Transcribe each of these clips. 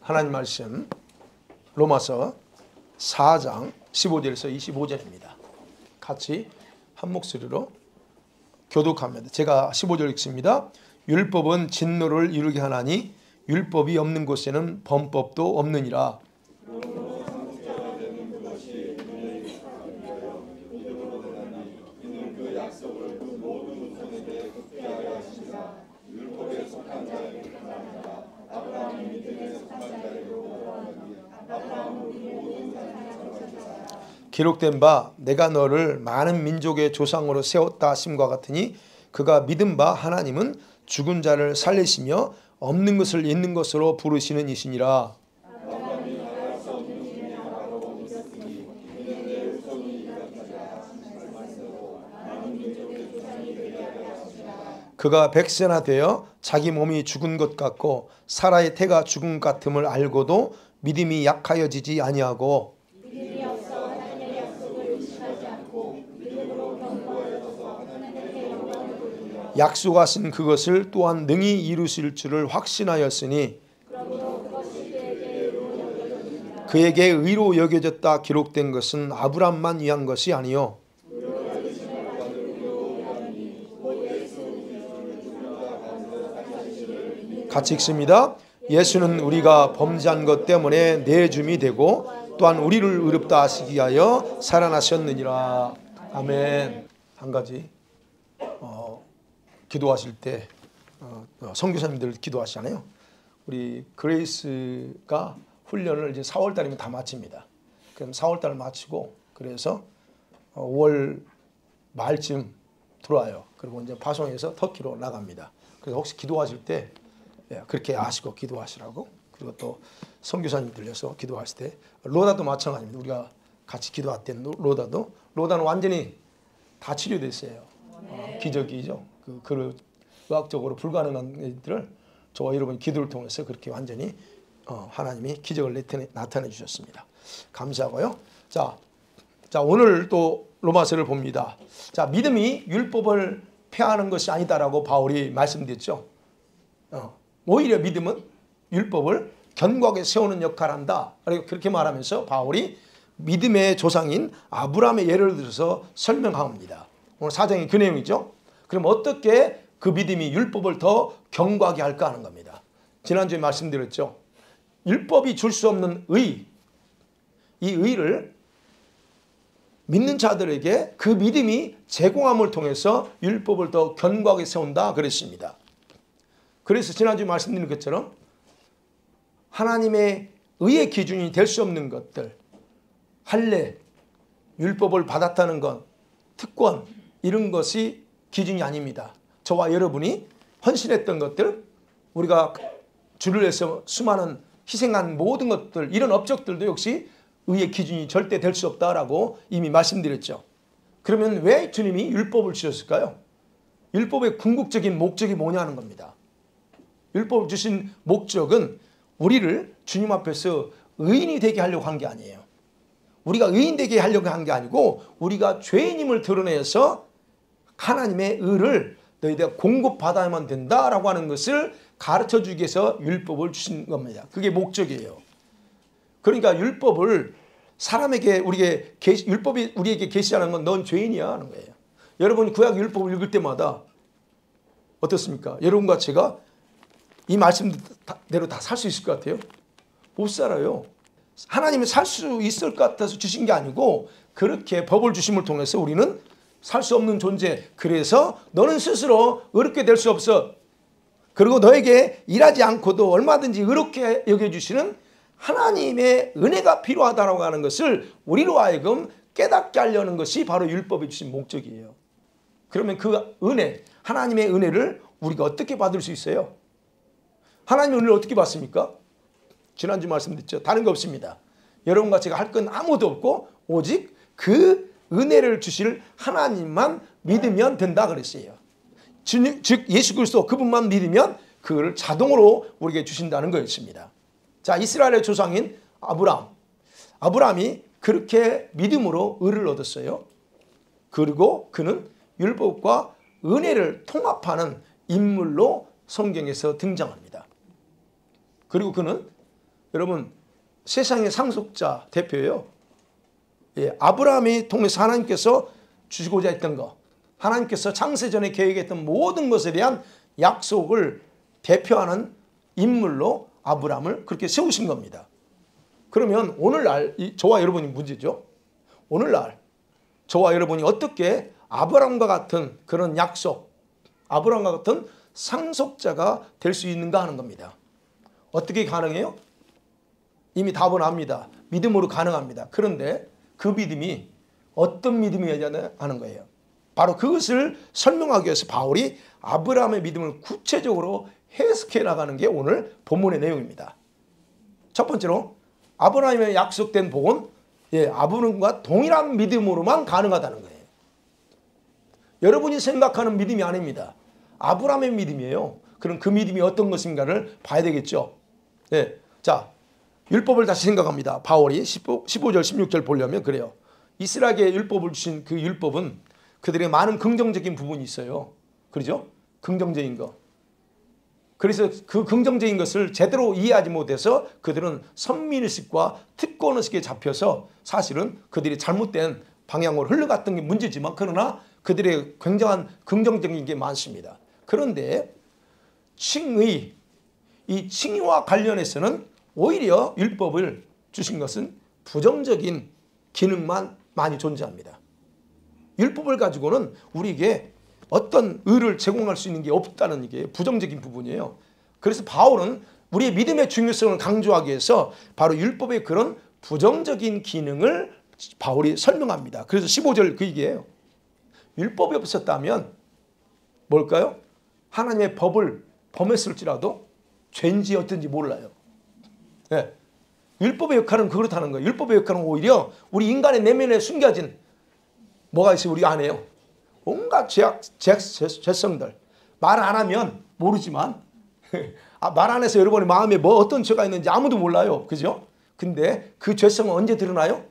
하나님 말씀 로마서 4장 15절에서 25절입니다. 같이 한 목소리로 교독합니다. 제가 15절 읽습니다. 율법은 진노를 이루게 하나니 율법이 없는 곳에는 범법도 없느니라. 기록된 바 내가 너를 많은 민족의 조상으로 세웠다 하심과 같으니 그가 믿은 바 하나님은 죽은 자를 살리시며 없는 것을 있는 것으로 부르시는 이시니라. 그가 백세나 되어 자기 몸이 죽은 것 같고 사라의 태가 죽은 것 같음을 알고도 믿음이 약하여지지 아니하고 약속하신 그것을 또한 능히 이루실 줄을 확신하였으니 그에게 의로 여겨졌다 기록된 것은 아브람만 위한 것이 아니요 같이 읽습니다. 예수는 우리가 범죄한 것 때문에 내줌이 되고 또한 우리를 의롭다 하시기 위하여 살아나셨느니라. 아멘. 한 가지 기도하실 때 선교사님들 기도하시잖아요. 우리 그레이스가 훈련을 이제 4월 달이면 다 마칩니다. 그럼 4월 달 마치고 그래서 5월 말쯤 들어와요. 그리고 이제 파송해서 터키로 나갑니다. 그래서 혹시 기도하실 때 그렇게 아시고 기도하시라고. 그리고 또 선교사님 들려서 기도하실 때 로다도 마찬가지입니다. 우리가 같이 기도할 때 로다는 완전히 다 치료됐어요. 기적이죠. 그 의학적으로 불가능한 일들을 저와 여러분 기도를 통해서 그렇게 완전히 하나님이 기적을 나타내 주셨습니다. 감사하고요. 자 오늘 또 로마서를 봅니다. 자, 믿음이 율법을 폐하는 것이 아니다라고 바울이 말씀드렸죠. 오히려 믿음은 율법을 견고하게 세우는 역할을 한다. 그렇게 말하면서 바울이 믿음의 조상인 아브라함의 예를 들어서 설명합니다. 오늘 사장이 그 내용이죠. 그럼 어떻게 그 믿음이 율법을 더 견고하게 할까 하는 겁니다. 지난주에 말씀드렸죠. 율법이 줄 수 없는 의, 이 의를 믿는 자들에게 그 믿음이 제공함을 통해서 율법을 더 견고하게 세운다 그랬습니다. 그래서 지난주에 말씀드린 것처럼 하나님의 의의 기준이 될 수 없는 것들, 할례, 율법을 받았다는 것, 특권 이런 것이 기준이 아닙니다. 저와 여러분이 헌신했던 것들, 우리가 주를 위해서 수많은 희생한 모든 것들, 이런 업적들도 역시 의의 기준이 절대 될 수 없다라고 이미 말씀드렸죠. 그러면 왜 주님이 율법을 주셨을까요? 율법의 궁극적인 목적이 뭐냐는 겁니다. 율법을 주신 목적은 우리를 주님 앞에서 의인이 되게 하려고 한 게 아니에요. 우리가 의인 되게 하려고 한 게 아니고 우리가 죄인임을 드러내서 하나님의 의를 너희가 공급받아야만 된다라고 하는 것을 가르쳐주기 위해서 율법을 주신 겁니다. 그게 목적이에요. 그러니까 율법을 사람에게 율법이 우리에게 계시하는 건 넌 죄인이야 하는 거예요. 여러분이 구약 율법을 읽을 때마다 어떻습니까? 여러분과 제가 이 말씀대로 다 살 수 있을 것 같아요? 못 살아요. 하나님은 살 수 있을 것 같아서 주신 게 아니고 그렇게 법을 주심을 통해서 우리는 살 수 없는 존재. 그래서 너는 스스로 의롭게 될 수 없어. 그리고 너에게 일하지 않고도 얼마든지 의롭게 여겨주시는 하나님의 은혜가 필요하다고 하는 것을 우리로 하여금 깨닫게 하려는 것이 바로 율법이 주신 목적이에요. 그러면 그 은혜, 하나님의 은혜를 우리가 어떻게 받을 수 있어요? 하나님의 은혜를 어떻게 받습니까? 지난주 말씀드렸죠. 다른 거 없습니다. 여러분과 제가 할 건 아무도 없고 오직 그 은혜를 주실 하나님만 믿으면 된다 그랬어요. 즉 예수 그리스도 그분만 믿으면 그걸 자동으로 우리에게 주신다는 거였습니다. 자, 이스라엘의 조상인 아브라함이 그렇게 믿음으로 의를 얻었어요. 그리고 그는 율법과 은혜를 통합하는 인물로 성경에서 등장합니다. 그리고 그는 여러분 세상의 상속자 대표예요. 예, 아브라함이 통해서 하나님께서 주시고자 했던 것, 하나님께서 창세전에 계획했던 모든 것에 대한 약속을 대표하는 인물로 아브라함을 그렇게 세우신 겁니다. 그러면 오늘날 저와 여러분이 문제죠. 오늘날 저와 여러분이 어떻게 아브라함과 같은 그런 약속, 아브라함과 같은 상속자가 될 수 있는가 하는 겁니다. 어떻게 가능해요? 이미 답은 압니다. 믿음으로 가능합니다. 그런데 그 믿음이 어떤 믿음이어야 하는 거예요. 바로 그것을 설명하기 위해서 바울이 아브라함의 믿음을 구체적으로 해석해 나가는 게 오늘 본문의 내용입니다. 첫 번째로 아브라함의 약속된 복은 아브라함과 동일한 믿음으로만 가능하다는 거예요. 여러분이 생각하는 믿음이 아닙니다. 아브라함의 믿음이에요. 그럼 그 믿음이 어떤 것인가를 봐야 되겠죠. 네. 자, 율법을 다시 생각합니다. 바울이 15절 16절 보려면 그래요. 이스라엘에게 율법을 주신 그 율법은 그들의 많은 긍정적인 부분이 있어요. 그렇죠? 긍정적인 거. 그래서 그 긍정적인 것을 제대로 이해하지 못해서 그들은 선민의식과 특권의식에 잡혀서 사실은 그들이 잘못된 방향으로 흘러갔던 게 문제지만 그러나 그들의 굉장한 긍정적인 게 많습니다. 그런데 칭의, 이 칭의와 관련해서는 오히려 율법을 주신 것은 부정적인 기능만 많이 존재합니다. 율법을 가지고는 우리에게 어떤 의를 제공할 수 있는 게 없다는 게 부정적인 부분이에요. 그래서 바울은 우리의 믿음의 중요성을 강조하기 위해서 바로 율법의 그런 부정적인 기능을 바울이 설명합니다. 그래서 15절 그 얘기예요. 율법이 없었다면 뭘까요? 하나님의 법을 범했을지라도 죄인지 어떤지 몰라요. 네. 율법의 역할은 그렇다는 거예요. 율법의 역할은 오히려 우리 인간의 내면에 숨겨진 뭐가 있어요? 우리 안에요. 온갖 죄성들. 말 안 하면 모르지만 말 안 해서 여러분의 마음에 뭐 어떤 죄가 있는지 아무도 몰라요. 그죠? 근데 그 죄성은 언제 드러나요?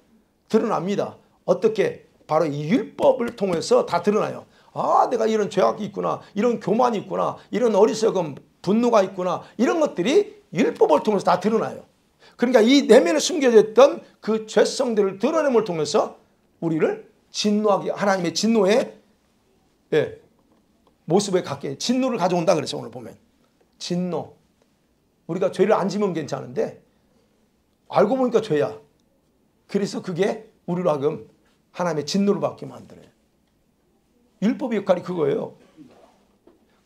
드러납니다. 어떻게? 바로 이 율법을 통해서 다 드러나요. 아, 내가 이런 죄악이 있구나. 이런 교만이 있구나. 이런 어리석음, 분노가 있구나. 이런 것들이 율법을 통해서 다 드러나요. 그러니까 이 내면에 숨겨져 있던 그 죄성들을 드러냄을 통해서 우리를 진노하게 하나님의 진노의 모습에 갖게 진노를 가져온다 그랬어요. 오늘 보면 진노. 우리가 죄를 안 지면 괜찮은데 알고 보니까 죄야. 그래서 그게 우리로 하여금 하나님의 진노를 받게 만드는 율법의 역할이 그거예요.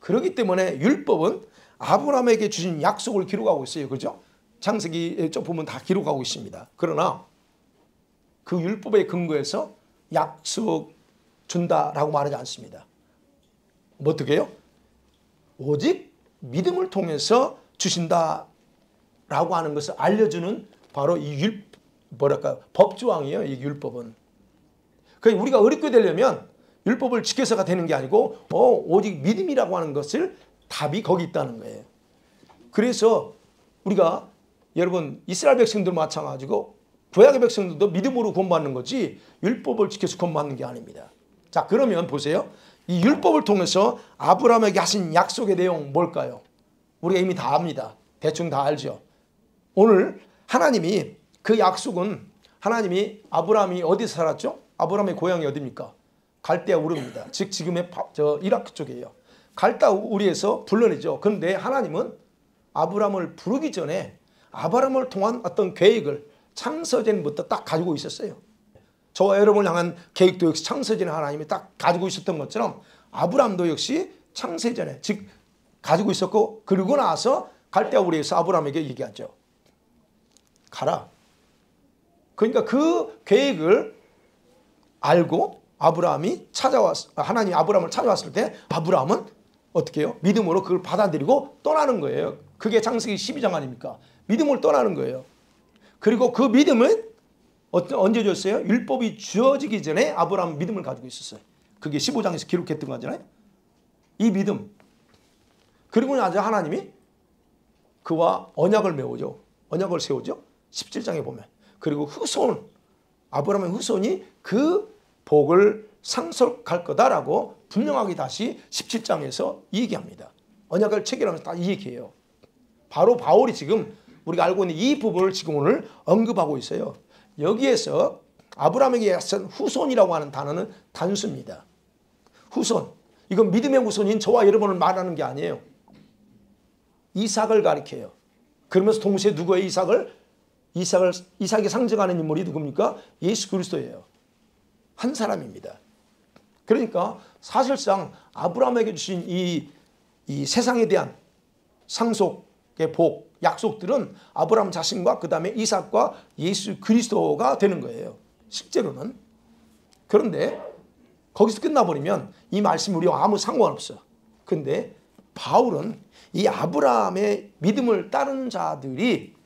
그렇기 때문에 율법은 아브라함에게 주신 약속을 기록하고 있어요. 그렇죠? 창세기 쪽 보면 다 기록하고 있습니다. 그러나 그 율법의 근거에서 약속 준다라고 말하지 않습니다. 뭐 어떻게 해요? 오직 믿음을 통해서 주신다라고 하는 것을 알려주는 바로 이 법조항이에요. 이 율법은. 그러니까 우리가 어렵게 되려면 율법을 지켜서가 되는 게 아니고 오직 믿음이라고 하는 것을 답이 거기 있다는 거예요. 그래서 우리가 여러분 이스라엘 백성들 마찬가지고 구약의 백성들도 믿음으로 구원받는 거지 율법을 지켜서 구원받는 게 아닙니다. 자, 그러면 보세요. 이 율법을 통해서 아브라함에게 하신 약속의 내용 뭘까요? 우리가 이미 다 압니다. 대충 다 알죠. 오늘 하나님이 그 약속은 하나님이 아브라함이 어디서 살았죠? 아브라함의 고향이 어디입니까? 갈대아 우르입니다. 즉 지금의 이라크 쪽이에요. 갈대아 우르에서 불러내죠. 그런데 하나님은 아브라함을 부르기 전에 아브라함을 통한 어떤 계획을 창세전부터 딱 가지고 있었어요. 저와 여러분을 향한 계획도 역시 창세전에 하나님이 딱 가지고 있었던 것처럼 아브라함도 역시 창세전에 즉 가지고 있었고 그러고 나서 갈대아 우르에서 아브라함에게 얘기하죠. 가라. 그러니까 그 계획을 알고 아브라함이 하나님이 아브라함을 찾아왔을 때 아브라함은 어떻게 해요? 믿음으로 그걸 받아들이고 떠나는 거예요. 그게 창세기 12장 아닙니까? 믿음을 떠나는 거예요. 그리고 그 믿음은 언제 줬어요? 율법이 주어지기 전에 아브라함은 믿음을 가지고 있었어요. 그게 15장에서 기록했던 거잖아요. 이 믿음. 그리고 나서 하나님이 그와 언약을 맺어죠. 언약을 세우죠. 17장에 보면. 그리고 아브라함의 후손이 그 복을 상속할 거다라고 분명하게 다시 17장에서 얘기합니다. 언약을 체결하면서 다 이 얘기해요. 바로 바울이 지금 우리가 알고 있는 이 부분을 지금 오늘 언급하고 있어요. 여기에서 아브라함에게 약속한 후손이라고 하는 단어는 단수입니다. 후손. 이건 믿음의 후손인 저와 여러분을 말하는 게 아니에요. 이삭을 가리켜요. 그러면서 동시에 누구의 이삭이 상징하는 인물이 누굽니까? 예수 그리스도예요. 한 사람입니다. 그러니까 사실상 아브라함에게 주신 이 세상에 대한 상속의 복, 약속들은 아브라함 자신과 그 다음에 이삭과 예수 그리스도가 되는 거예요. 실제로는. 그런데 거기서 끝나버리면 이 말씀이 우리와 아무 상관없어요. 근데 바울은 이 아브라함의 믿음을 따르는 자들이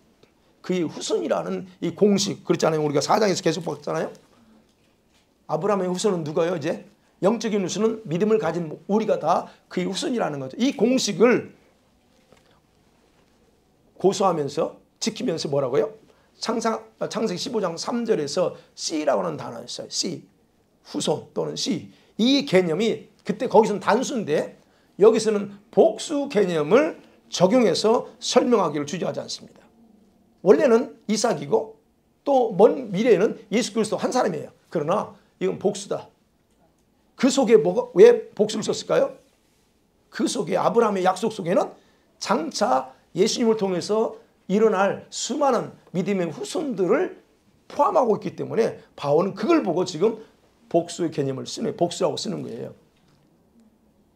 그의 후손이라는 이 공식, 그렇잖아요. 우리가 4장에서 계속 봤잖아요. 아브라함의 후손은 누가요? 이제 영적인 후손은 믿음을 가진 우리가 다 그의 후손이라는 거죠. 이 공식을 고수하면서 지키면서 뭐라고요? 창세기 15장 3절에서 씨라고 하는 단어가 있어요. 씨, 후손 또는 씨. 이 개념이 그때 거기서는 단수인데 여기서는 복수 개념을 적용해서 설명하기를 주저하지 않습니다. 원래는 이삭이고 또 먼 미래에는 예수 그리스도 한 사람이에요. 그러나 이건 복수다. 그 속에 왜 복수를 썼을까요? 그 속에 아브라함의 약속 속에는 장차 예수님을 통해서 일어날 수많은 믿음의 후손들을 포함하고 있기 때문에 바울은 그걸 보고 지금 복수의 개념을 복수라고 쓰는 거예요.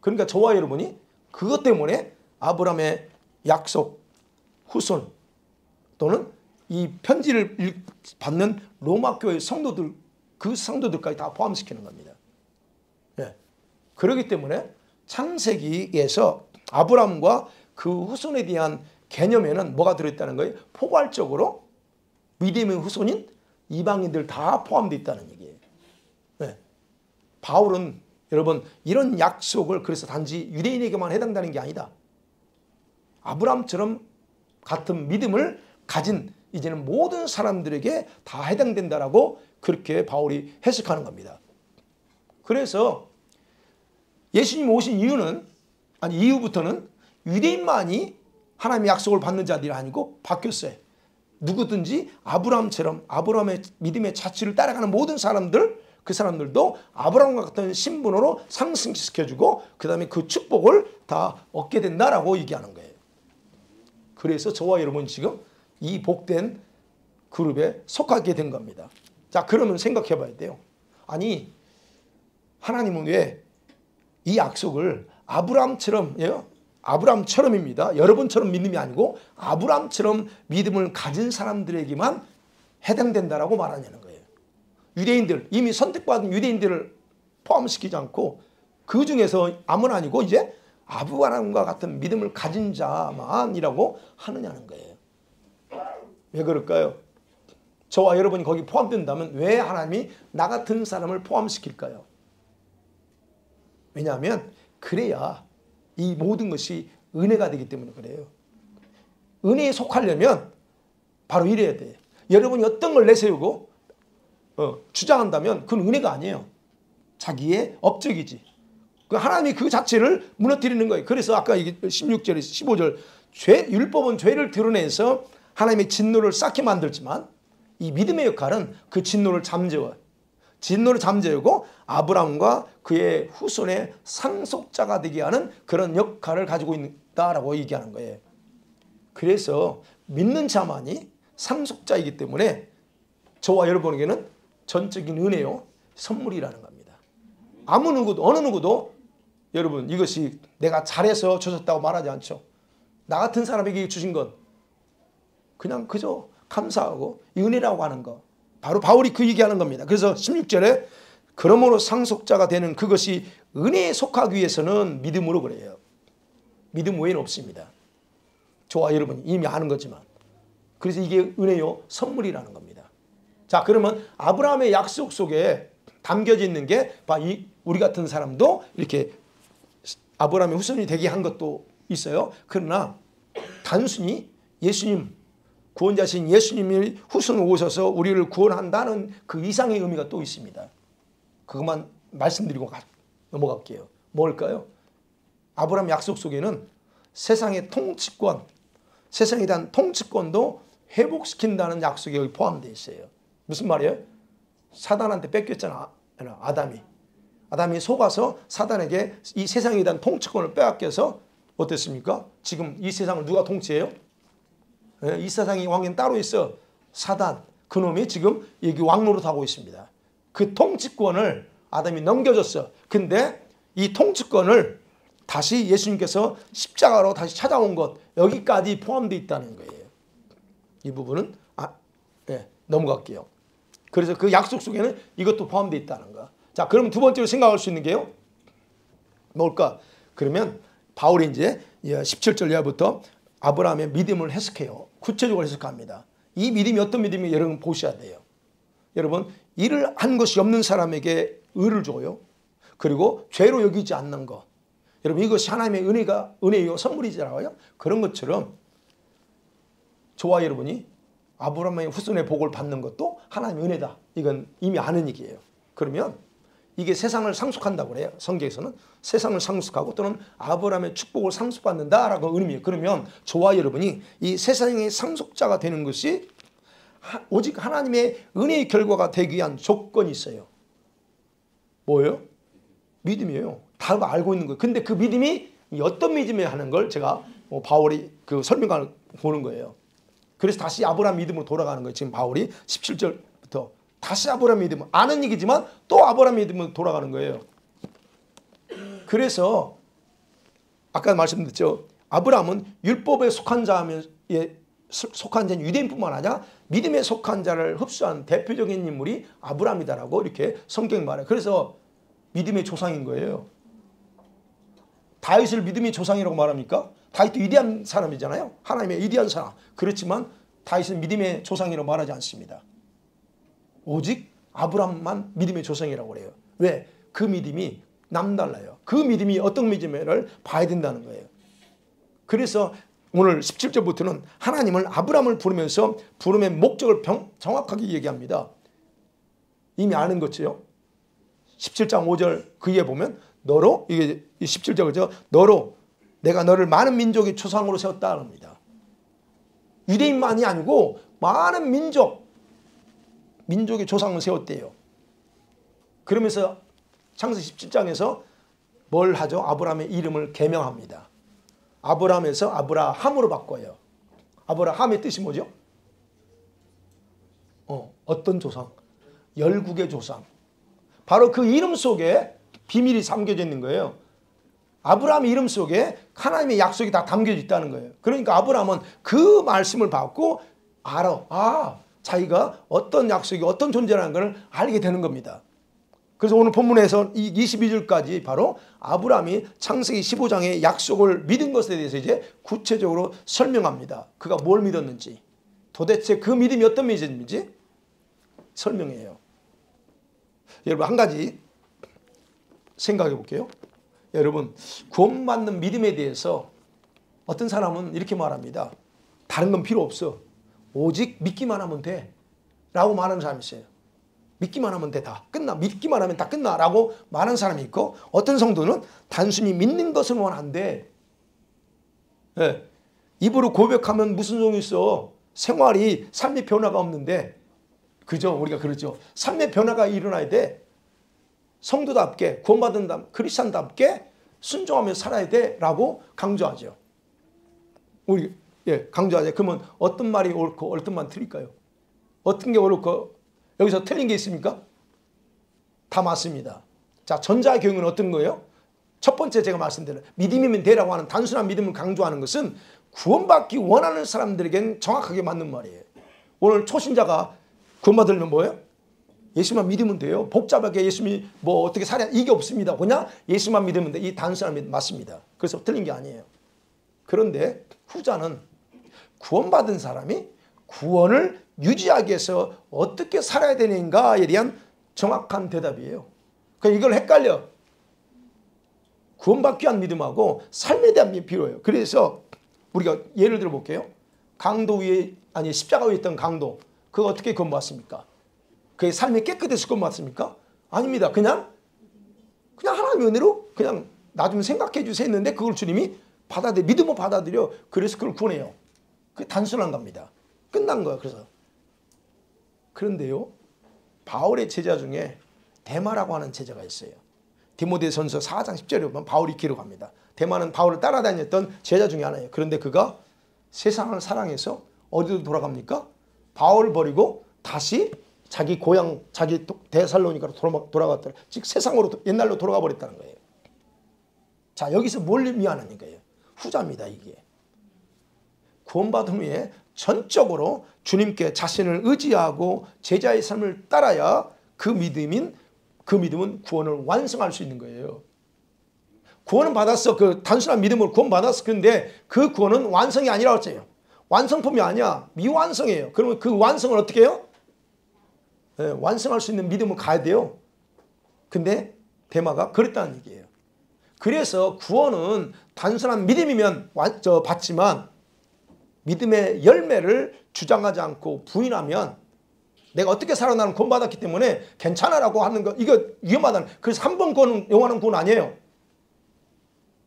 그러니까 저와 여러분이 그것 때문에 아브라함의 약속 후손 또는 이 편지를 받는 로마 교회 성도들, 그 성도들까지 다 포함시키는 겁니다. 예. 그렇기 때문에 창세기에서 아브라함과 그 후손에 대한 개념에는 뭐가 들어있다는 거예요? 포괄적으로 믿음의 후손인 이방인들 다 포함되어 있다는 얘기예요. 네. 바울은 여러분 이런 약속을 그래서 단지 유대인에게만 해당되는 게 아니다. 아브라함처럼 같은 믿음을 가진 이제는 모든 사람들에게 다 해당된다라고 그렇게 바울이 해석하는 겁니다. 그래서 예수님 오신 이후부터는 유대인만이 하나님의 약속을 받는 자들이 아니고 바뀌었어요. 누구든지 아브라함처럼 아브라함의 믿음의 자취를 따라가는 모든 사람들, 그 사람들도 아브라함과 같은 신분으로 상승시켜주고 그 다음에 그 축복을 다 얻게 된다라고 얘기하는 거예요. 그래서 저와 여러분 지금 이 복된 그룹에 속하게 된 겁니다. 자, 그러면 생각해 봐야 돼요. 아니 하나님은 왜 이 약속을 아브라함처럼입니다. 여러분처럼 믿음이 아니고 아브라함처럼 믿음을 가진 사람들에게만 해당된다라고 말하냐는 거예요. 유대인들, 이미 선택받은 유대인들을 포함시키지 않고 그 중에서 아무나 아니고 이제 아브라함과 같은 믿음을 가진 자만이라고 하느냐는 거예요. 왜 그럴까요? 저와 여러분이 거기 포함된다면 왜 하나님이 나 같은 사람을 포함시킬까요? 왜냐하면 그래야 이 모든 것이 은혜가 되기 때문에 그래요. 은혜에 속하려면 바로 이래야 돼. 여러분이 어떤 걸 내세우고 주장한다면 그건 은혜가 아니에요. 자기의 업적이지. 하나님이 그 자체를 무너뜨리는 거예요. 그래서 아까 16절, 15절 율법은 죄를 드러내서 하나님의 진노를 쌓게 만들지만 이 믿음의 역할은 그 진노를 잠재워요. 진노를 잠재우고 아브라함과 그의 후손의 상속자가 되게 하는 그런 역할을 가지고 있다라고 얘기하는 거예요. 그래서 믿는 자만이 상속자이기 때문에 저와 여러분에게는 전적인 은혜요 선물이라는 겁니다. 아무 누구도 어느 누구도 여러분 이것이 내가 잘해서 주셨다고 말하지 않죠. 나 같은 사람에게 주신 건 그냥 그저 감사하고 은혜라고 하는 거. 바로 바울이 그 얘기하는 겁니다. 그래서 16절에 그러므로 상속자가 되는 그것이 은혜에 속하기 위해서는 믿음으로 그래요. 믿음 외에는 없습니다. 저와 여러분이 이미 아는 거지만. 그래서 이게 은혜요 선물이라는 겁니다. 자, 그러면 아브라함의 약속 속에 담겨져 있는 게 우리 같은 사람도 이렇게 아브라함의 후손이 되게 한 것도 있어요. 그러나 단순히 예수님 구원자신 예수님이 후손으로 오셔서 우리를 구원한다는 그 이상의 의미가 또 있습니다. 그것만 말씀드리고 넘어갈게요. 뭘까요? 아브라함 약속 속에는 세상의 통치권, 세상에 대한 통치권도 회복시킨다는 약속이 여기 포함되어 있어요. 무슨 말이에요? 사단한테 뺏겼잖아. 아담이 속아서 사단에게 이 세상에 대한 통치권을 빼앗겨서 어땠습니까? 지금 이 세상을 누가 통치해요? 이 세상의 왕은 따로 있어. 사단. 그놈이 지금 여기 왕노릇 하고 있습니다. 그 통치권을 아담이 넘겨줬어. 근데 이 통치권을 다시 예수님께서 십자가로 다시 찾아온 것, 여기까지 포함되어 있다는 거예요. 이 부분은 넘어갈게요. 그래서 그 약속 속에는 이것도 포함되어 있다는 거. 자, 그러면 두 번째로 생각할 수 있는 게요. 뭘까? 그러면 바울이 이제 17절 이하부터 아브라함의 믿음을 해석해요. 구체적으로 해석합니다. 이 믿음이 어떤 믿음이 여러분 보셔야 돼요. 여러분, 일을 한 것이 없는 사람에게 의를 줘요. 그리고 죄로 여기지 않는 것. 여러분, 이것이 하나님의 은혜요 선물이잖아요. 그런 것처럼 저와 여러분이 아브라함의 후손의 복을 받는 것도 하나님의 은혜다. 이건 이미 아는 얘기예요. 그러면 이게 세상을 상속한다고 그래요. 성경에서는 세상을 상속하고 또는 아브라함의 축복을 상속받는다라고 의미해요. 그러면 저와 여러분이 이 세상의 상속자가 되는 것이 오직 하나님의 은혜의 결과가 되기 위한 조건이 있어요. 뭐예요? 믿음이에요. 다 알고 있는 거예요. 근데 그 믿음이 어떤 믿음이야 하는 걸 제가 바울이 그 설명을 보는 거예요. 그래서 다시 아브라함 믿음으로 돌아가는 거예요. 지금 바울이 17절부터 다시 아브라함 믿음, 아는 얘기지만 또 아브라함 믿음으로 돌아가는 거예요. 그래서 아까 말씀드렸죠. 아브라함은 율법에 속한 자는 유대인뿐만 아니라 믿음에 속한 자를 흡수한 대표적인 인물이 아브라함이다라고 이렇게 성경이 말해요. 그래서 믿음의 조상인 거예요. 다윗을 믿음의 조상이라고 말합니까? 다윗도 위대한 사람이잖아요. 하나님의 위대한 사람. 그렇지만 다윗은 믿음의 조상이라고 말하지 않습니다. 오직 아브라함만 믿음의 조상이라고 그래요. 왜? 그 믿음이 남달라요. 그 믿음이 어떤 믿음을 봐야 된다는 거예요. 그래서 오늘 17절부터는 하나님을 아브라함을 부르면서 부름의 목적을 정확하게 얘기합니다. 이미 아는 거죠. 17장 5절 그에 보면 너로, 이게 17절 그죠? 너로 내가 너를 많은 민족의 조상으로 세웠다 합니다. 유대인만이 아니고 많은 민족의 조상을 세웠대요. 그러면서 창세기 17장에서 뭘 하죠? 아브라함의 이름을 개명합니다. 아브라함에서 아브라함으로 바꿔요. 아브라함의 뜻이 뭐죠? 어떤 조상? 열국의 조상. 바로 그 이름 속에 비밀이 담겨져 있는 거예요. 아브라함의 이름 속에 하나님의 약속이 다 담겨져 있다는 거예요. 그러니까 아브라함은 그 말씀을 받고 알아. 자기가 어떤 약속이 어떤 존재라는 걸 알게 되는 겁니다. 그래서 오늘 본문에서 이 22절까지 바로 아브라함이 창세기 15장의 약속을 믿은 것에 대해서 이제 구체적으로 설명합니다. 그가 뭘 믿었는지, 도대체 그 믿음이 어떤 믿음인지 설명해요. 여러분, 한 가지 생각해 볼게요. 여러분, 구원받는 믿음에 대해서 어떤 사람은 이렇게 말합니다. 다른 건 필요 없어. 오직 믿기만 하면 돼. 라고 말하는 사람이 있어요. 믿기만 하면 돼. 다 끝나. 믿기만 하면 다 끝나. 라고 말하는 사람이 있고, 어떤 성도는 단순히 믿는 것으로만 안 돼. 네. 입으로 고백하면 무슨 소용이 있어. 생활이 삶의 변화가 없는데. 그죠? 우리가 그러죠. 삶의 변화가 일어나야 돼. 성도답게, 구원받은 크리스찬답게 순종하며 살아야 돼. 라고 강조하죠. 우리, 강조하죠. 그러면 어떤 말이 옳고 어떤 말이 틀릴까요? 어떤 게 옳고 여기서 틀린 게 있습니까? 다 맞습니다. 자, 전자의 경우는 어떤 거예요? 첫 번째 제가 말씀드린 믿음이면 되라고 하는 단순한 믿음을 강조하는 것은 구원받기 원하는 사람들에겐 정확하게 맞는 말이에요. 오늘 초신자가 구원받으려면 뭐예요? 예수만 믿으면 돼요. 복잡하게 예수님이 뭐 어떻게 살아야 이게 없습니다. 그냥 예수만 믿으면 돼. 이 단순한 믿음 맞습니다. 그래서 틀린 게 아니에요. 그런데 후자는 구원받은 사람이 구원을 유지하기 위해서 어떻게 살아야 되는가에 대한 정확한 대답이에요. 그러니까 이걸 헷갈려. 구원받기 위한 믿음하고 삶에 대한 믿음이 필요해요. 그래서 우리가 예를 들어 볼게요. 강도 위에, 아니 십자가 위에 있던 강도, 그거 어떻게 구원받습니까? 그의 삶이 깨끗해서 구원받습니까? 아닙니다. 그냥 하나님의 은혜로 그냥 나 좀 생각해 주세요 했는데 그걸 주님이 믿음으로 받아들여. 그래서 그걸 구원해요. 그게 단순한 겁니다. 끝난 거야. 그런데요, 바울의 제자 중에 데마라고 하는 제자가 있어요. 디모데전서 4장 10절에 보면 바울이 기록합니다. 데마는 바울을 따라다녔던 제자 중에 하나예요. 그런데 그가 세상을 사랑해서 어디로 돌아갑니까? 바울을 버리고 다시 자기 고향, 자기 데살로니가로 돌아갔더라. 즉 세상으로 옛날로 돌아가 버렸다는 거예요. 자, 여기서 뭘 의미하는 거예요? 후자입니다. 이게 구원받은 후에 전적으로 주님께 자신을 의지하고 제자의 삶을 따라야 그 믿음은 구원을 완성할 수 있는 거예요. 구원은 받았어. 그 단순한 믿음으로 구원 받았어. 그런데 그 구원은 완성이 아니라고 했어요. 완성품이 아니야. 미완성이에요. 그러면 그 완성을 어떻게 해요? 네, 완성할 수 있는 믿음을 가야 돼요. 근데 데마가 그랬다는 얘기예요. 그래서 구원은 단순한 믿음이면 받지만 믿음의 열매를 주장하지 않고 부인하면 내가 어떻게 살아나는 구원 받았기 때문에 괜찮아라고 하는 거, 이거 위험하다는. 그래서 한 번 구원은 영원한 구원 아니에요.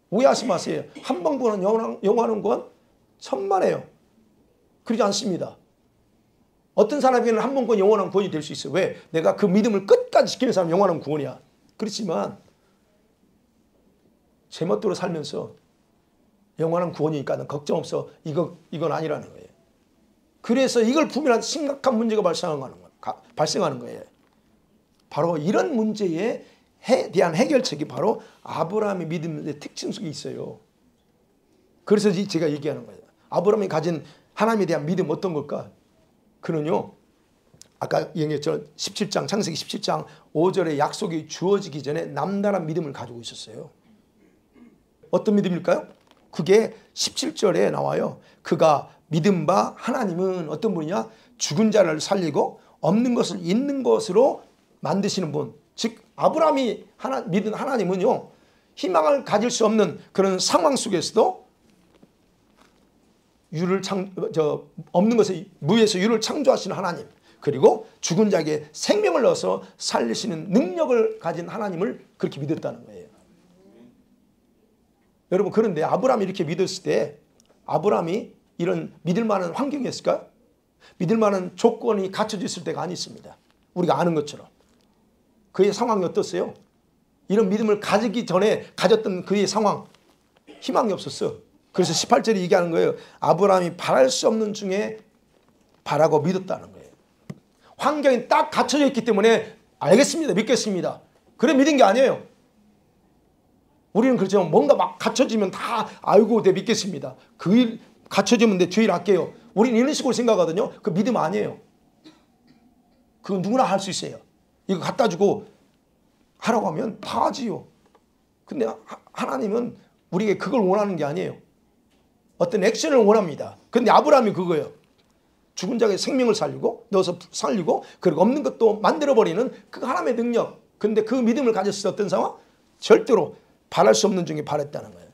오해하지 마세요. 한 번 구원은 영원한 구원 천만에요. 그러지 않습니다. 어떤 사람에게는 한 번 구원 영원한 구원이 될 수 있어요. 왜? 내가 그 믿음을 끝까지 지키는 사람은 영원한 구원이야. 그렇지만 제멋대로 살면서 영원한 구원이니까 걱정 없어. 이건 아니라는 거예요. 그래서 이걸 부인한 심각한 문제가 발생하는 거예요. 바로 이런 문제에 대한 해결책이 바로 아브라함의 믿음의 특징 속에 있어요. 그래서 제가 얘기하는 거예요. 아브라함이 가진 하나님에 대한 믿음 어떤 걸까? 그는요, 아까 얘기했죠. 17장, 창세기 17장 5절에 약속이 주어지기 전에 남다른 믿음을 가지고 있었어요. 어떤 믿음일까요? 그게 17절에 나와요. 그가 믿은 바 하나님은 어떤 분이냐? 죽은 자를 살리고 없는 것을 있는 것으로 만드시는 분. 즉 아브라함이 믿은 하나님은요, 희망을 가질 수 없는 그런 상황 속에서도 없는 것에 무에서 유를 창조하시는 하나님, 그리고 죽은 자에게 생명을 넣어서 살리시는 능력을 가진 하나님을 그렇게 믿었다는 거예요. 여러분, 그런데 아브라함이 이렇게 믿었을 때 아브라함이 이런 믿을 만한 환경이었을까요? 믿을 만한 조건이 갖춰져 있을 때가 아니었습니다. 우리가 아는 것처럼. 그의 상황이 어떻어요? 이런 믿음을 가지기 전에 가졌던 그의 상황, 희망이 없었어. 그래서 18절이 얘기하는 거예요. 아브라함이 바랄 수 없는 중에 바라고 믿었다는 거예요. 환경이 딱 갖춰져 있기 때문에 알겠습니다, 믿겠습니다. 그래 믿은 게 아니에요. 우리는 그렇죠. 뭔가 막 갖춰지면 다 알고 내 믿겠습니다. 그 일 갖춰지면 내 주일 할게요. 우리는 이런 식으로 생각하거든요. 그 믿음 아니에요. 그건 누구나 할 수 있어요. 이거 갖다 주고 하라고 하면 다 하지요. 근데 하나님은 우리에게 그걸 원하는 게 아니에요. 어떤 액션을 원합니다. 근데 아브라함이 그거예요. 죽은 자에게 생명을 넣어서 살리고 그리고 없는 것도 만들어버리는 그 하나님의 능력. 근데 그 믿음을 가졌을 때 어떤 상황? 절대로 바랄 수 없는 중에 바랬다는 거예요.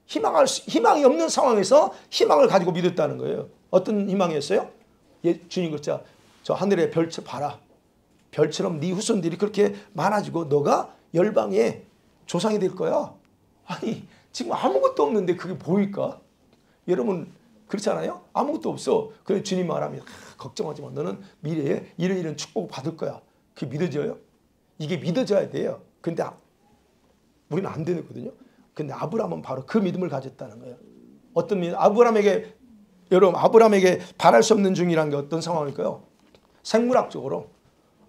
희망이 없는 상황에서 희망을 가지고 믿었다는 거예요. 어떤 희망이었어요? 주님 그랬죠. 저 하늘의 별처럼 봐라. 별처럼 네 후손들이 그렇게 많아지고 너가 열방의 조상이 될 거야. 아니 지금 아무것도 없는데 그게 보일까? 여러분 그렇잖아요. 아무것도 없어. 그래서 주님 말하면 걱정하지 마. 너는 미래에 이런 축복을 받을 거야. 그게 믿어져요? 이게 믿어져야 돼요. 근데 우리는 안 되거든요. 근데 아브라함은 바로 그 믿음을 가졌다는 거예요. 어떤 믿음? 아브라함에게 바랄 수 없는 중이라는 게 어떤 상황일까요? 생물학적으로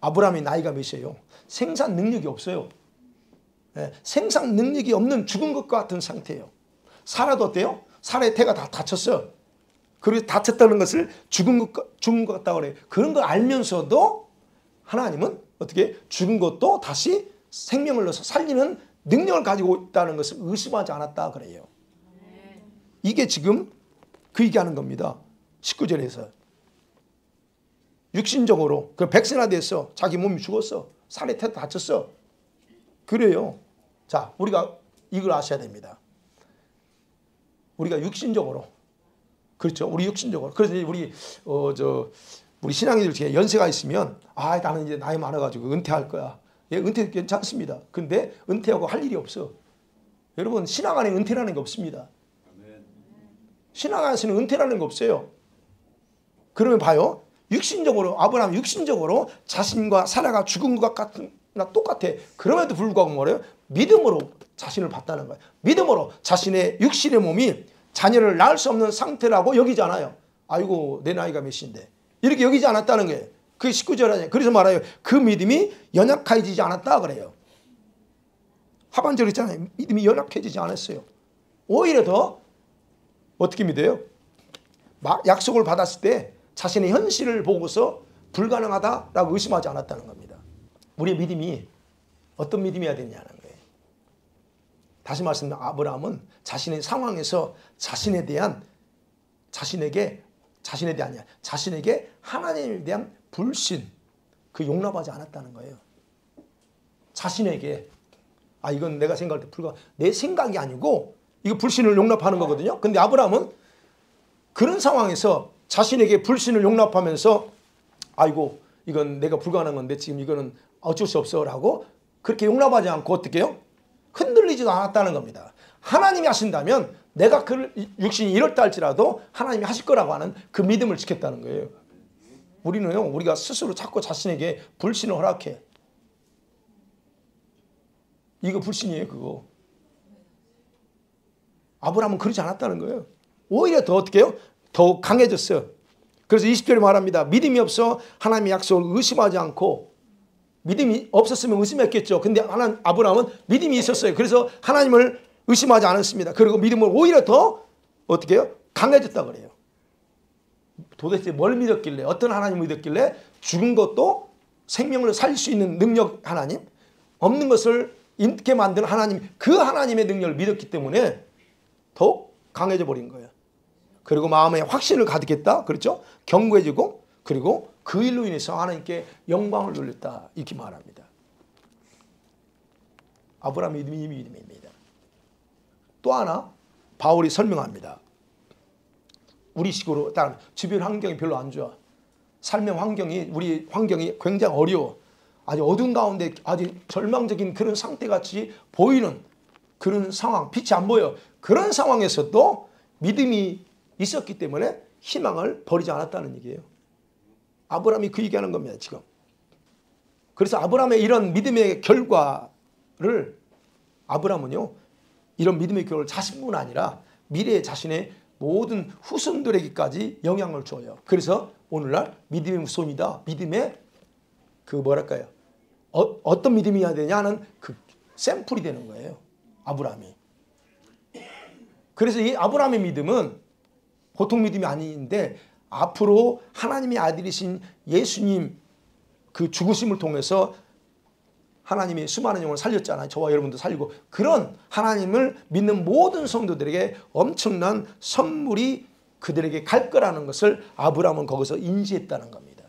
아브라함의 나이가 몇이에요? 생산 능력이 없어요. 네, 생산 능력이 없는 죽은 것과 같은 상태예요. 사라도 어때요? 사라의 태가 다 다쳤어요. 그리고 다쳤다는 것을 죽은 것 같다고 그래요. 그런 걸 알면서도 하나님은 어떻게 죽은 것도 다시 생명을 넣어서 살리는 능력을 가지고 있다는 것을 의심하지 않았다 그래요. 이게 지금 그 얘기하는 겁니다. 19절에서. 육신적으로 그 백신화돼서 자기 몸이 죽었어. 살의 태도 다쳤어. 그래요. 자, 우리가 이걸 아셔야 됩니다. 우리가 육신적으로, 그렇죠. 우리 육신적으로. 그래서 우리 신앙인들 중에 연세가 있으면 나는 이제 나이 많아가지고 은퇴할 거야. 예, 은퇴 괜찮습니다. 근데 은퇴하고 할 일이 없어. 여러분 신앙 안에 은퇴라는 게 없습니다. 신앙 안에서는 은퇴라는 거 없어요. 그러면 봐요. 육신적으로 아브라함 육신적으로 자신과 사라가 죽은 것 같나 똑같아. 그럼에도 불구하고 뭐래요? 믿음으로 자신을 봤다는 거예요. 믿음으로 자신의 육신의 몸이 자녀를 낳을 수 없는 상태라고 여기지 않아요. 아이고 내 나이가 몇인데 이렇게 여기지 않았다는 거예요. 그게 19절 아니에요. 그래서 말해요. 그 믿음이 연약해지지 않았다 그래요. 하반절에 있잖아요. 믿음이 연약해지지 않았어요. 오히려 더 어떻게 믿어요? 약속을 받았을 때 자신의 현실을 보고서 불가능하다라고 의심하지 않았다는 겁니다. 우리의 믿음이 어떤 믿음이어야 되냐는 거예요. 다시 말씀드리면 아브라함은 자신의 상황에서 자신에게 하나님에 대한 불신, 그 용납하지 않았다는 거예요. 자신에게 이건 내가 생각할 때 내 생각이 아니고 이거 불신을 용납하는 거거든요. 근데 아브라함은 그런 상황에서 자신에게 불신을 용납하면서 아이고 이건 내가 불가능한 건데 지금 이거는 어쩔 수 없어라고 그렇게 용납하지 않고 어떻게 해요? 흔들리지도 않았다는 겁니다. 하나님이 하신다면 내가 그 육신이 이렇다 할지라도 하나님이 하실 거라고 하는 그 믿음을 지켰다는 거예요. 우리는요, 우리가 스스로 자꾸 자신에게 불신을 허락해. 이거 불신이에요, 그거. 아브라함은 그러지 않았다는 거예요. 오히려 더 어떻게 해요? 더 강해졌어요. 그래서 20절에 말합니다. 믿음이 없어 하나님의 약속을 의심하지 않고, 믿음이 없었으면 의심했겠죠. 근데 아브라함은 믿음이 있었어요. 그래서 하나님을 의심하지 않았습니다. 그리고 믿음을 오히려 더 어떻게 해요? 강해졌다 그래요. 도대체 뭘 믿었길래, 어떤 하나님을 믿었길래 죽은 것도 생명을 살릴 수 있는 능력 하나님, 없는 것을 있게 만드는 하나님, 그 하나님의 능력을 믿었기 때문에 더욱 강해져 버린 거예요. 그리고 마음에 확신을 가득했다. 그렇죠? 견고해지고, 그리고 그 일로 인해서 하나님께 영광을 돌렸다. 이렇게 말합니다. 아브라함의 믿음이 믿음입니다. 또 하나 바울이 설명합니다. 우리 식으로 딱 주변 환경이 별로 안 좋아. 삶의 환경이, 우리 환경이 굉장히 어려워. 아주 어두운 가운데 아주 절망적인 그런 상태같이 보이는 그런 상황, 빛이 안 보여. 그런 상황에서도 믿음이 있었기 때문에 희망을 버리지 않았다는 얘기예요. 아브라함이 그 얘기하는 겁니다, 지금. 그래서 아브라함의 이런 믿음의 결과를 아브라함은요, 이런 믿음의 결과를 자신뿐 아니라 미래의 자신의 모든 후손들에게까지 영향을 줘요. 그래서 오늘날 믿음의 후손이다. 믿음의 그 뭐랄까요? 어떤 믿음이어야 되냐는 그 샘플이 되는 거예요. 아브라함이. 그래서 이 아브라함의 믿음은 보통 믿음이 아닌데 앞으로 하나님의 아들이신 예수님 그 죽으심을 통해서 하나님이 수많은 영혼을 살렸잖아요. 저와 여러분도 살리고, 그런 하나님을 믿는 모든 성도들에게 엄청난 선물이 그들에게 갈 거라는 것을 아브라함은 거기서 인지했다는 겁니다.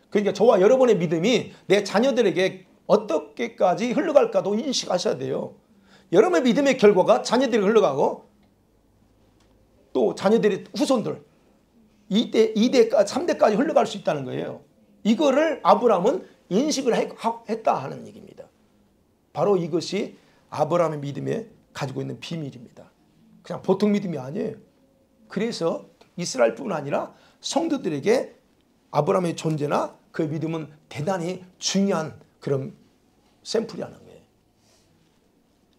그러니까 저와 여러분의 믿음이 내 자녀들에게 어떻게까지 흘러갈까도 인식하셔야 돼요. 여러분의 믿음의 결과가 자녀들에게 흘러가고 또 자녀들의 후손들 2대까지 3대까지 흘러갈 수 있다는 거예요. 이거를 아브라함은 인식을 했다 하는 얘기입니다. 바로 이것이 아브라함의 믿음에 가지고 있는 비밀입니다. 그냥 보통 믿음이 아니에요. 그래서 이스라엘뿐 아니라 성도들에게 아브라함의 존재나 그 믿음은 대단히 중요한 그런 샘플이라는 거예요.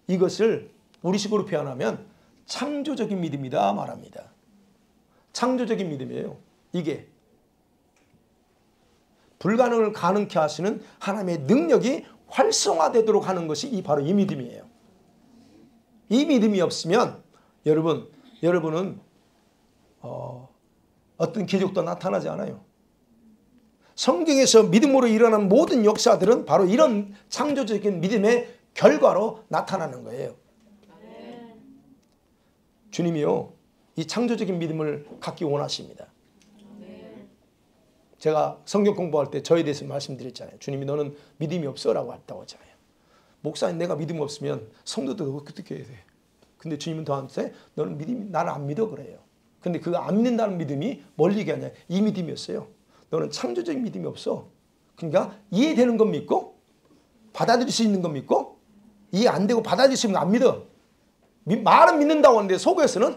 이것을 우리식으로 표현하면 창조적인 믿음이다 말합니다. 창조적인 믿음이에요. 이게 불가능을 가능케 하시는 하나님의 능력이 활성화되도록 하는 것이 바로 이 믿음이에요. 이 믿음이 없으면 여러분은 어떤 기적도 나타나지 않아요. 성경에서 믿음으로 일어난 모든 역사들은 바로 이런 창조적인 믿음의 결과로 나타나는 거예요. 주님이요, 이 창조적인 믿음을 갖기 원하십니다. 제가 성경 공부할 때 저에 대해서 말씀드렸잖아요. 주님이 너는 믿음이 없어라고 했다고 했잖아요. 목사님, 내가 믿음 없으면 성도들 어떻게 해야 돼? 근데 주님은 저한테 너는 나를 안 믿어 그래요. 근데 그 안 믿는다는 믿음이 뭘 얘기하냐? 이 믿음이었어요. 너는 창조적인 믿음이 없어. 그러니까 이해되는 건 믿고 받아들일 수 있는 건 믿고 이해 안 되고 받아들일 수 있는 건 안 믿어. 말은 믿는다고 하는데 속에서는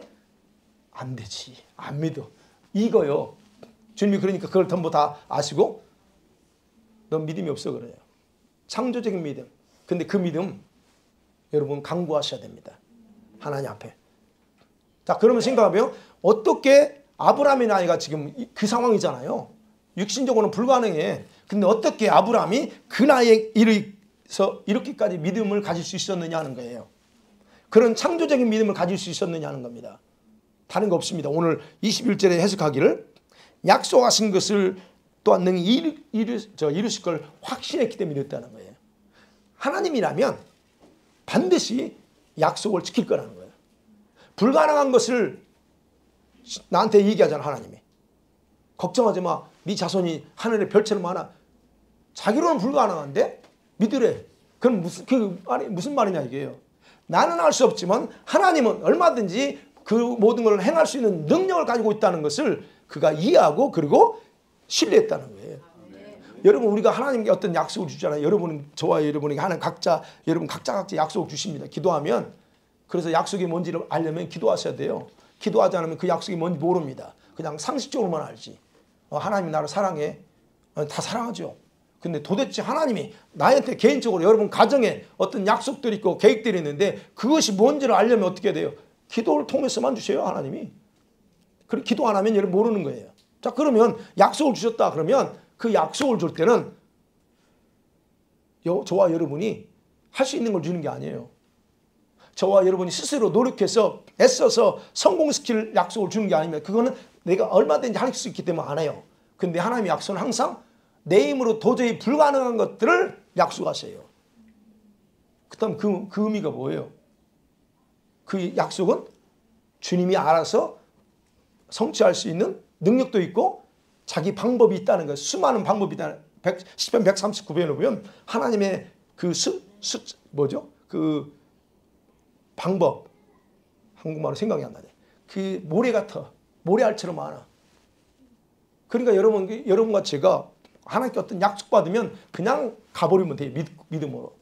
안 되지. 안 믿어. 이거요. 주님이 그러니까 그걸 전부 다 아시고 넌 믿음이 없어 그래요. 창조적인 믿음. 근데 그 믿음 여러분 강구하셔야 됩니다. 하나님 앞에. 자, 그러면 생각하면 어떻게 아브라함의 나이가 지금 그 상황이잖아요. 육신적으로는 불가능해. 근데 어떻게 아브라함이 그 나이에 이르서 이렇게까지 믿음을 가질 수 있었느냐 하는 거예요. 그런 창조적인 믿음을 가질 수 있었느냐 하는 겁니다. 다른 거 없습니다. 오늘 21절에 해석하기를 약속하신 것을 또한 능히 이루실 걸 확신했기 때문에 이랬다는 거예요. 하나님이라면 반드시 약속을 지킬 거라는 거예요. 불가능한 것을 나한테 얘기하잖아 하나님이. 걱정하지 마. 네 자손이 하늘의 별처럼 많아. 자기로는 불가능한데 믿으래. 그럼 무슨 말이냐 이게요. 나는 할 수 없지만 하나님은 얼마든지 그 모든 걸 행할 수 있는 능력을 가지고 있다는 것을 그가 이해하고 그리고 신뢰했다는 거예요. 여러분 우리가 하나님께 어떤 약속을 주잖아요. 여러분은 저와 여러분에게 하나님 여러분 각자 약속을 주십니다. 기도하면. 그래서 약속이 뭔지를 알려면 기도하셔야 돼요. 기도하지 않으면 그 약속이 뭔지 모릅니다. 그냥 상식적으로만 알지. 하나님이 나를 사랑해. 다 사랑하죠. 근데 도대체 하나님이 나한테 개인적으로 여러분 가정에 어떤 약속들이 있고 계획들이 있는데 그것이 뭔지를 알려면 어떻게 돼요? 기도를 통해서만 주세요 하나님이. 그리고 기도 안 하면 여러분 모르는 거예요. 자, 그러면 약속을 주셨다 그러면 그 약속을 줄 때는 저와 여러분이 할 수 있는 걸 주는 게 아니에요. 저와 여러분이 스스로 노력해서 애써서 성공시킬 약속을 주는 게 아니면 그거는 내가 얼마든지 할 수 있기 때문에 안 해요. 근데 하나님의 약속은 항상 내 힘으로 도저히 불가능한 것들을 약속하세요. 그다음 그 의미가 뭐예요? 그 약속은 주님이 알아서 성취할 수 있는 능력도 있고 자기 방법이 있다는 거예요. 수많은 방법이 있다는 10편 139편에 보면 하나님의 그 방법 한국말로 생각이 안 나네. 그 모래 같아. 모래알처럼 많아. 그러니까 여러분과 제가 하나님께 어떤 약속 받으면 그냥 가버리면 돼요. 믿음으로.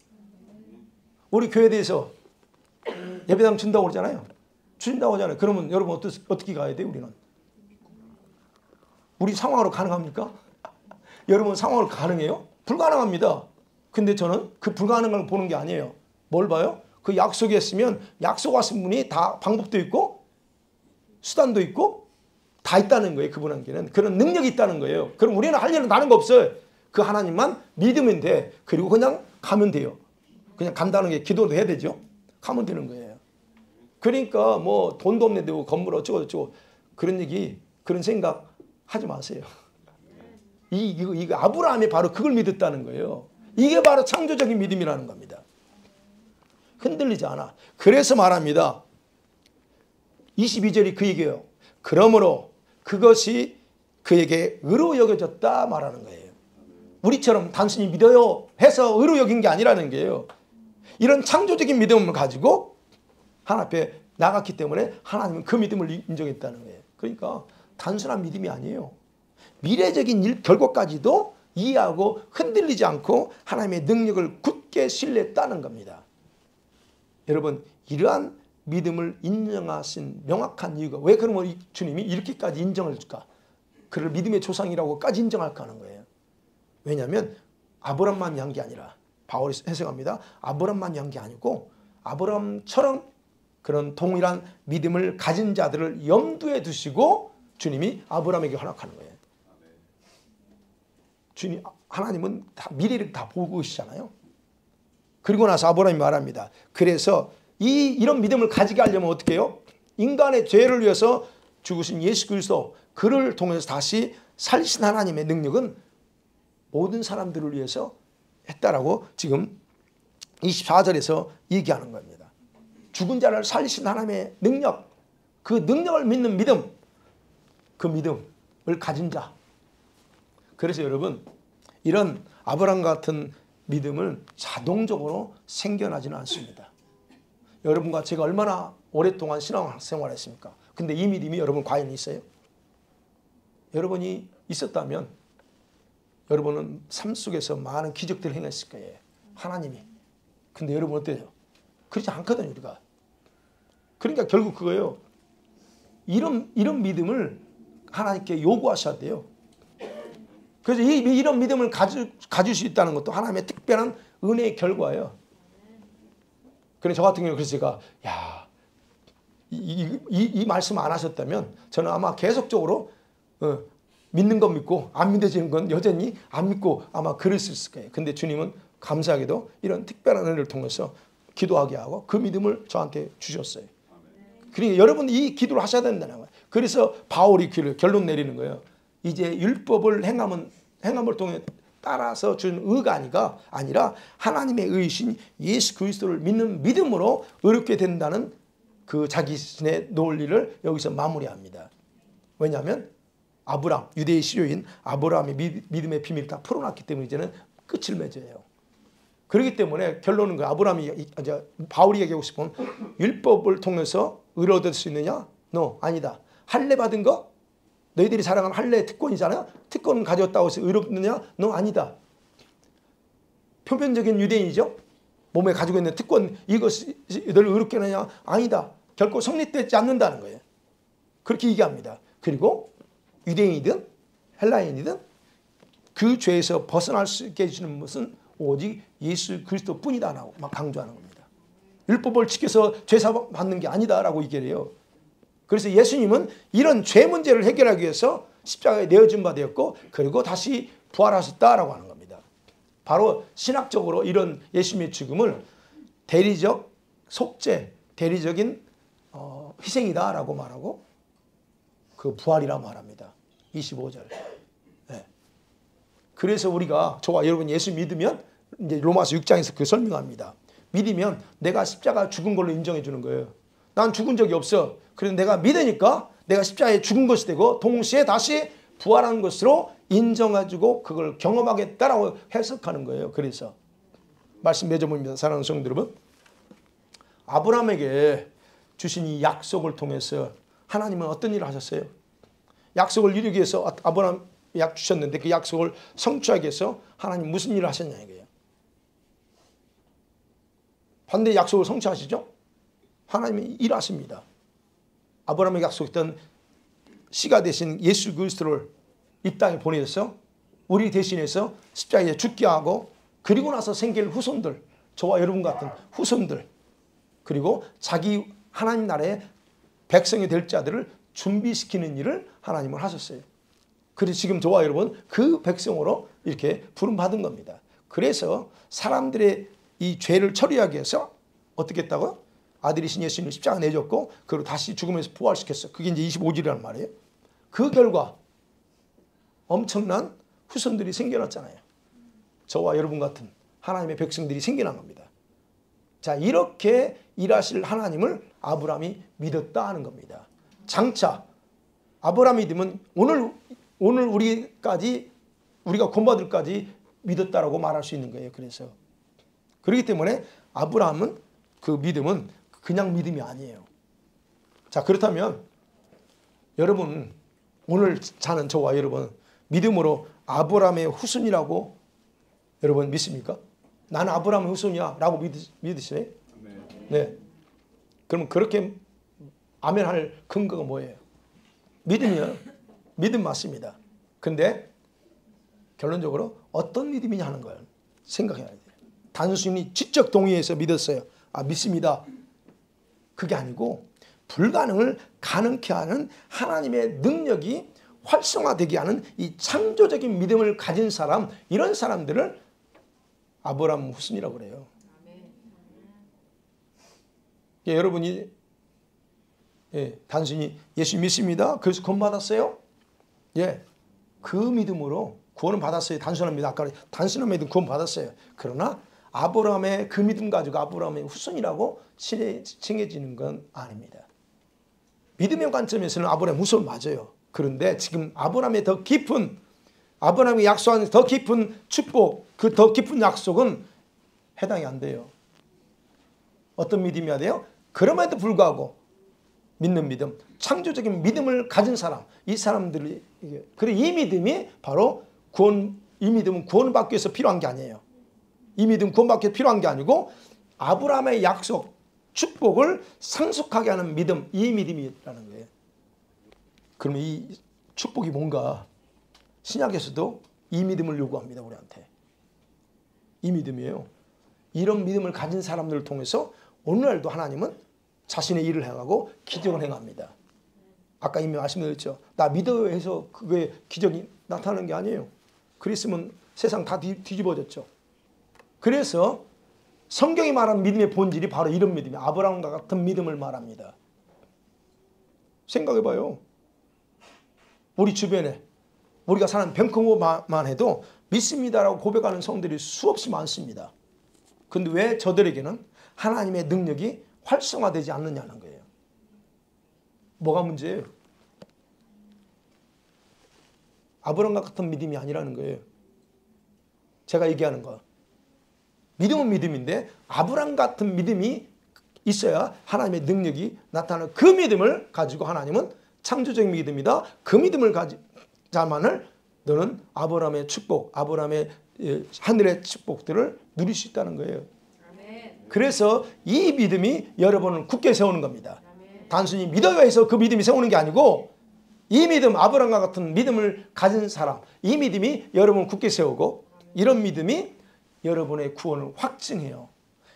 우리 교회에 대해서 예배당 준다고 그러잖아요. 준다고 하잖아요. 그러면 여러분 어떻게 가야 돼요? 우리 상황으로 가능합니까? 여러분 상황으로 가능해요? 불가능합니다. 근데 저는 그 불가능한 걸 보는 게 아니에요. 뭘 봐요? 그 약속이 했으면 약속하신 분이 다 방법도 있고 수단도 있고 다 있다는 거예요. 그분에게는 그런 능력이 있다는 거예요. 그럼 우리는 할 일은 다른 거 없어요. 그 하나님만 믿으면 돼. 그리고 그냥 가면 돼요. 그냥 간다는 게 기도도 해야 되죠. 가면 되는 거예요. 그러니까 뭐 돈도 없는데 건물 어쩌고 그런 생각 하지 마세요. 이거 아브라함이 바로 그걸 믿었다는 거예요. 이게 바로 창조적인 믿음이라는 겁니다. 흔들리지 않아. 그래서 말합니다. 22절이 그 얘기예요. 그러므로 그것이 그에게 의로 여겨졌다 말하는 거예요. 우리처럼 단순히 믿어요 해서 의로 여긴 게 아니라는 거예요. 이런 창조적인 믿음을 가지고 하나님 앞에 나갔기 때문에 하나님은 그 믿음을 인정했다는 거예요. 그러니까 단순한 믿음이 아니에요. 미래적인 결과까지도 이해하고 흔들리지 않고 하나님의 능력을 굳게 신뢰했다는 겁니다. 여러분 이러한 믿음을 인정하신 명확한 이유가 왜 그러면 주님이 이렇게까지 인정을 줄까? 그를 믿음의 조상이라고까지 인정할까 하는 거예요. 왜냐하면 아브라함만 한 게 아니라 바울이 해석합니다. 아브라함만 한 게 아니고 아브라함처럼 그런 동일한 믿음을 가진 자들을 염두에 두시고 주님이 아브라함에게 허락하는 거예요. 주님 하나님은 다 미래를 다 보고 계시잖아요. 그리고 나서 아브라함이 말합니다. 그래서 이런 믿음을 가지게 하려면 어떻게 해요? 인간의 죄를 위해서 죽으신 예수 그리스도 그를 통해서 다시 살리신 하나님의 능력은 모든 사람들을 위해서 했다라고 지금 24절에서 얘기하는 겁니다. 죽은 자를 살리신 하나님의 능력, 그 능력을 믿는 믿음, 그 믿음을 가진 자. 그래서 여러분 이런 아브라함 같은 믿음은 자동적으로 생겨나지는 않습니다. 여러분과 제가 얼마나 오랫동안 신앙생활을 했습니까? 근데 이 믿음이 여러분 과연 있어요? 여러분이 있었다면 여러분은 삶 속에서 많은 기적들을 행했을 거예요. 하나님이. 근데 여러분 어때요? 그렇지 않거든요. 우리가. 그러니까 결국 그거예요. 이런 믿음을 하나님께 요구하셔야 돼요. 그래서 이런 믿음을 가질 수 있다는 것도 하나님의 특별한 은혜의 결과예요. 그래서 저 같은 경우 그래서 제가 이 말씀 안 하셨다면 저는 아마 계속적으로 믿는 건 믿고 안 믿어지는 건 여전히 안 믿고 아마 그랬을 거예요. 근데 주님은 감사하게도 이런 특별한 은혜를 통해서 기도하게 하고 그 믿음을 저한테 주셨어요. 그러니까 여러분 이 기도를 하셔야 된다는 거예요. 그래서 바울이 결론 내리는 거예요. 이제 율법을 행함을 통해 따라서 준 의가 아니라 하나님의 의이신 예수 그리스도를 믿는 믿음으로 의롭게 된다는 그 자기 자신의 논리를 여기서 마무리합니다. 왜냐하면 아브라함, 유대의 시조인 아브라함의 믿음의 비밀을 다 풀어놨기 때문에 이제는 끝을 맺어요. 그렇기 때문에 결론은 바울이 얘기하고 싶은 율법을 통해서 의를 얻을 수 있느냐? No, 아니다. 할례 받은 거? 너희들이 자랑하는 할례 특권이잖아요. 특권 가졌다고 해서 의롭느냐? No, 아니다. 표면적인 유대인이죠. 몸에 가지고 있는 특권 이것이 너를 의롭게 하느냐? 아니다. 결코 성립되지 않는다는 거예요. 그렇게 얘기합니다. 그리고 유대인이든 헬라인이든 그 죄에서 벗어날 수 있게 해주는 것은 오직 예수 그리스도 뿐이다라고 막 강조하는 겁니다. 율법을 지켜서 죄사 받는 게 아니다라고 얘기를 해요. 그래서 예수님은 이런 죄 문제를 해결하기 위해서 십자가에 내어준 바 되었고 그리고 다시 부활하셨다라고 하는 겁니다. 바로 신학적으로 이런 예수님의 죽음을 대리적 속죄, 대리적인 희생이다라고 말하고 그 부활이라 말합니다. 25절. 네. 그래서 우리가 저와 여러분 예수 믿으면 이제 로마서 6장에서 그 설명합니다. 믿으면 내가 십자가 죽은 걸로 인정해 주는 거예요. 난 죽은 적이 없어. 그래서 내가 믿으니까 내가 십자가에 죽은 것이 되고 동시에 다시 부활한 것으로 인정해주고 그걸 경험하겠다라고 해석하는 거예요. 그래서 말씀 맺어봅니다. 사랑하는 성도 여러분. 아브라함에게 주신 이 약속을 통해서 하나님은 어떤 일을 하셨어요? 약속을 이루기 위해서 아브라함 약 주셨는데 그 약속을 성취하기 위해서 하나님 무슨 일을 하셨냐 이거예요. 반대 약속을 성취하시죠? 하나님이 일하십니다. 아브라함에게 약속했던 씨가 되신 예수 그리스도를 이 땅에 보내서 우리 대신해서 십자가에 죽게 하고 그리고 나서 생길 후손들, 저와 여러분 같은 후손들 그리고 자기 하나님 나라의 백성이 될 자들을 준비시키는 일을 하나님은 하셨어요. 그래서 지금 저와 여러분 그 백성으로 이렇게 부름받은 겁니다. 그래서 사람들의 이 죄를 처리하기 위해서 어떻게 했다고요? 아들이신 예수님을 십자가 내줬고 그리고 다시 죽음에서 부활시켰어요. 그게 이제 25절이란 말이에요. 그 결과 엄청난 후손들이 생겨났잖아요. 저와 여러분 같은 하나님의 백성들이 생겨난 겁니다. 자, 이렇게 일하실 하나님을 아브라함이 믿었다 하는 겁니다. 장차 아브라함이 믿으면 오늘 우리가 본받을까지 믿었다라고 말할 수 있는 거예요. 그래서 그렇기 때문에 아브라함은 그 믿음은 그냥 믿음이 아니에요. 자, 그렇다면 여러분 오늘 자는 저와 여러분 믿음으로 아브라함의 후손이라고 여러분 믿습니까? 나는 아브라함의 후손이야 라고 믿으시네? 네. 그럼 그렇게 아멘할 근거가 뭐예요? 믿음이요. 믿음 맞습니다. 근데 결론적으로 어떤 믿음이냐 하는 걸 생각해야 돼요. 단순히 지적 동의해서 믿었어요. 아, 믿습니다. 그게 아니고 불가능을 가능케 하는 하나님의 능력이 활성화되게 하는 이 창조적인 믿음을 가진 사람, 이런 사람들을 아브라함 후손이라고 그래요. 예, 여러분이 단순히 예수 믿습니다. 그래서 구원 받았어요. 예, 그 믿음으로 구원은 받았어요. 단순한 믿음, 아까 단순한 믿음 구원 받았어요. 그러나 아브라함의 그 믿음 가지고 아브라함의 후손이라고 칭해지는 건 아닙니다. 믿음의 관점에서는 아브라함 후손 맞아요. 그런데 지금 아브라함의 더 깊은, 아브라함이 약속한 더 깊은 축복, 그 더 깊은 약속은 해당이 안 돼요. 어떤 믿음이어야 돼요? 그럼에도 불구하고 믿는 믿음, 창조적인 믿음을 가진 사람, 이 사람들이, 그리고 이 믿음이 바로 이 믿음은 구원을 받기 위해서 필요한 게 아니에요. 이 믿음 구원받기 위해서 필요한 게 아니고 아브라함의 약속, 축복을 상속하게 하는 믿음, 이 믿음이라는 거예요. 그러면 이 축복이 뭔가? 신약에서도 이 믿음을 요구합니다. 우리한테. 이 믿음이에요. 이런 믿음을 가진 사람들을 통해서 오늘날도 하나님은 자신의 일을 행하고 기적을 행합니다. 아까 이미 말씀드렸죠. 나 믿어요 해서 그게 기적이 나타나는 게 아니에요. 그랬으면 세상 다 뒤집어졌죠. 그래서 성경이 말하는 믿음의 본질이 바로 이런 믿음이에요. 아브라함과 같은 믿음을 말합니다. 생각해봐요. 우리 주변에 우리가 사는 밴쿠버만 해도 믿습니다라고 고백하는 성들이 수없이 많습니다. 근데 왜 저들에게는 하나님의 능력이 활성화되지 않느냐는 거예요. 뭐가 문제예요? 아브라함과 같은 믿음이 아니라는 거예요. 제가 얘기하는 거. 믿음은 믿음인데 아브라함 같은 믿음이 있어야 하나님의 능력이 나타나는 그 믿음을 가지고 하나님은 창조적인 믿음이다. 그 믿음을 가지자만을 너는 아브라함의 축복, 아브라함의 하늘의 축복들을 누릴 수 있다는 거예요. 그래서 이 믿음이 여러분을 굳게 세우는 겁니다. 단순히 믿어야 해서 그 믿음이 세우는 게 아니고 이 믿음, 아브라함과 같은 믿음을 가진 사람, 이 믿음이 여러분을 굳게 세우고 이런 믿음이 여러분의 구원을 확증해요.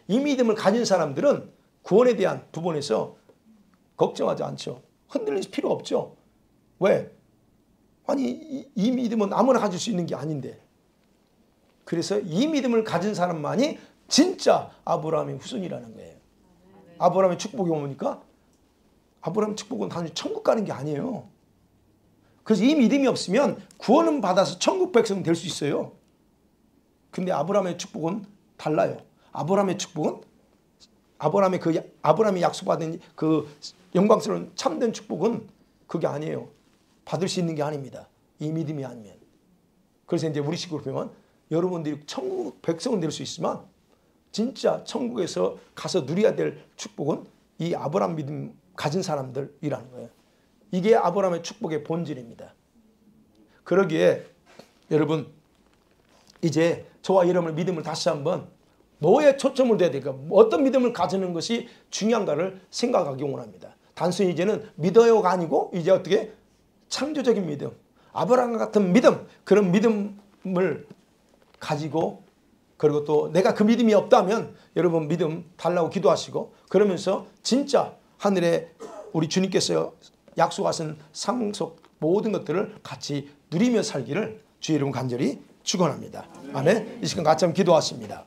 이 믿음을 가진 사람들은 구원에 대한 부분에서 걱정하지 않죠. 흔들릴 필요 없죠. 왜? 아니 이 믿음은 아무나 가질 수 있는 게 아닌데. 그래서 이 믿음을 가진 사람만이 진짜 아브라함의 후손이라는 거예요. 아브라함의 축복이 뭡니까? 아브라함의 축복은 단순히 천국 가는 게 아니에요. 그래서 이 믿음이 없으면 구원은 받아서 천국 백성 될 수 있어요. 근데 아브라함의 축복은 달라요. 아브라함의 축복은 아브라함이 약속받은 그 영광스러운 참된 축복은 그게 아니에요. 받을 수 있는 게 아닙니다. 이 믿음이 아니면. 그래서 이제 우리 식으로 보면 여러분들이 천국 백성은 될 수 있지만 진짜 천국에서 가서 누려야 될 축복은 이 아브라함 믿음 가진 사람들이라는 거예요. 이게 아브라함의 축복의 본질입니다. 그러기에 여러분 이제 저와 여러분의 믿음을 다시 한번 뭐에 초점을 둬야 될까? 어떤 믿음을 가지는 것이 중요한가를 생각하기 원합니다. 단순히 이제는 믿어요가 아니고 이제 어떻게 창조적인 믿음, 아브라함 같은 믿음, 그런 믿음을 가지고 그리고 또 내가 그 믿음이 없다면 여러분 믿음 달라고 기도하시고 그러면서 진짜 하늘에 우리 주님께서 약속하신 상속 모든 것들을 같이 누리며 살기를 주의 이름 간절히 축원합니다. 아멘. 이 시간 같이 한번 기도하십니다.